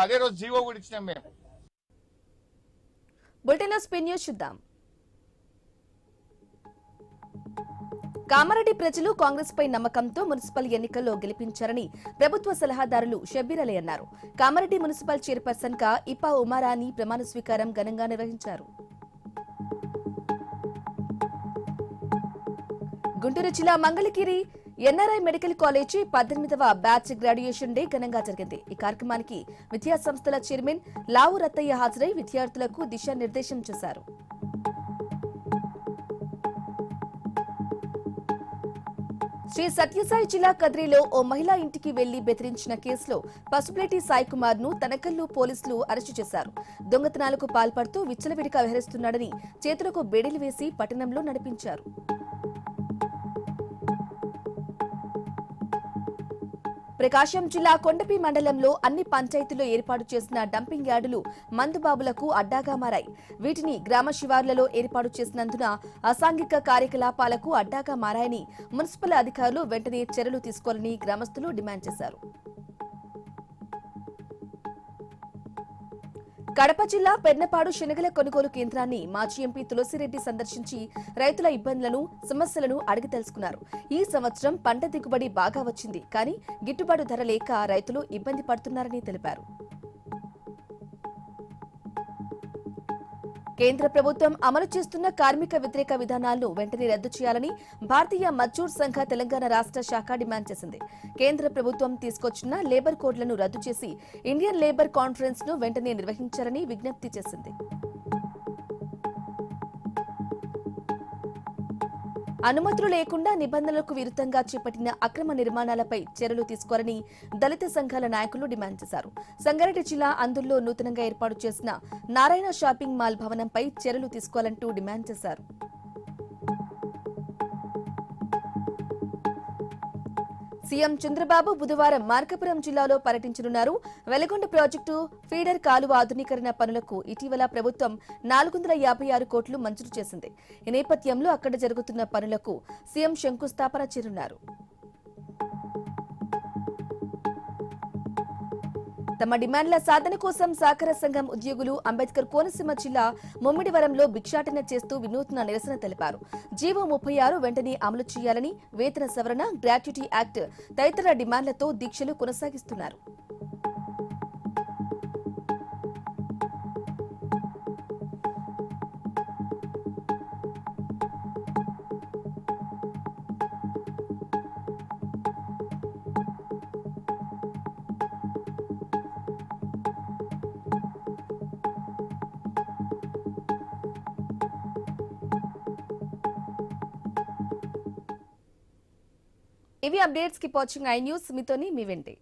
అదే రోజు జీవో కూడా ఇచ్చినాం మేము. బులెటిన్లో స్పెయిన్ న్యూస్ చూద్దాం. కామారెడ్డి ప్రజలు కాంగ్రెస్ పై నమ్మకంతో మున్సిపల్ ఎన్నికల్లో గెలిపించారని ప్రభుత్వ సలహాదారులు షబ్బీర్ అలీ అన్నారు. కామారెడ్డి మున్సిపల్ చైర్పర్సన్ గా ఇపా ఉమారాని ప్రమాణ స్వీకారం ఘనంగా నిర్వహించారు. గుంటూరు జిల్లా మంగళగిరి ఎన్ఆర్ఐ మెడికల్ కాలేజీ 18వ బ్యాచ్ గ్రాడ్యుయేషన్ డే ఘనంగా జరిగింది. ఈ కార్యక్రమానికి విద్యా సంస్థల చైర్మన్ లావు రత్తయ్య హాజరై విద్యార్థులకు దిశానిర్దేశం చేశారు. శ్రీ సత్యసాయి జిల్లా కద్రిలో ఓ మహిళా ఇంటికి వెళ్లి బెదిరించిన కేసులో పసుపులేటి సాయి కుమార్ ను తనకల్లు పోలీసులు అరెస్టు చేశారు. దొంగతనాలకు పాల్పడుతూ విచ్చలవిడిగా వ్యవహరిస్తున్నాడని చేతులకు బేడీలు వేసి పట్టణంలో నడిపించారు. ప్రకాశం జిల్లా కొండపి మండలంలో అన్ని పంచాయతీల్లో ఏర్పాటు చేసిన డంపింగ్ యార్డులు మందుబాబులకు అడ్డాగా మారాయి. వీటిని గ్రామ శివార్లలో ఏర్పాటు చేసినందున అసాంఘిక కార్యకలాపాలకు అడ్డాగా మారాయని మున్సిపల్ అధికారులు వెంటనే చర్యలు తీసుకోవాలని గ్రామస్తులు డిమాండ్ చేశారు. కడప జిల్లా పెన్నపాడు శనగల కొనుగోలు కేంద్రాన్ని మాజీ ఎంపీ తులసిరెడ్డి సందర్శించి రైతుల ఇబ్బందులను సమస్యలను అడిగి తెలుసుకున్నారు. ఈ సంవత్సరం పంట దిగుబడి బాగా వచ్చింది, కానీ గిట్టుబాటు ధర లేక రైతులు ఇబ్బంది పడుతున్నారని తెలిపారు. కేంద్ర ప్రభుత్వం అమలు చేస్తున్న కార్మిక వ్యతిరేక విధానాలను వెంటనే రద్దు చేయాలని భారతీయ మజ్దూర్ సంఘ తెలంగాణ రాష్ట్ర శాఖ డిమాండ్ చేసింది. కేంద్ర ప్రభుత్వం తీసుకొచ్చిన లేబర్ కోడ్లను రద్దు చేసి ఇండియన్ లేబర్ కాన్ఫరెన్స్ ను వెంటనే నిర్వహించాలని విజ్ఞప్తి చేసింది. అనుమతులు లేకుండా నిబంధనలకు విరుద్ధంగా చేపట్టిన అక్రమ నిర్మాణాలపై చర్యలు తీసుకోవాలని దళిత సంఘాల నాయకులు డిమాండ్ చేశారు. సంగారెడ్డి జిల్లా అందుల్లో నూతనంగా ఏర్పాటు చేసిన నారాయణ షాపింగ్ మాల్ భవనంపై చర్యలు తీసుకోవాలంటూ డిమాండ్ చేశారు. సీఎం చంద్రబాబు బుధవారం మార్కాపురం జిల్లాలో పర్యటించనున్నారు. వెలగొండ ప్రాజెక్టు ఫీడర్ కాలువ ఆధునీకరణ పనులకు ఇటీవల ప్రభుత్వం 456 కోట్లు మంజూరు చేసింది. ఈ నేపథ్యంలో అక్కడ జరుగుతున్న పనులకు సీఎం శంకుస్థాపన చేయనున్నారు. తమ డిమాండ్ల సాధన కోసం సహకార సంఘం ఉద్యోగులు అంబేద్కర్ కోనసీమ జిల్లా ముమ్మిడివరంలో భిక్షాటన చేస్తూ వినూత్న నిరసన తెలిపారు. జీవో 36 వెంటనే అమలు చేయాలని, వేతన సవరణ, గ్రాట్యుటీ యాక్ట్ తదితర డిమాండ్లతో దీక్షలు కొనసాగిస్తున్నారు. ఇవి updates. Keep watching I news. మీతోని మీ వెంటే.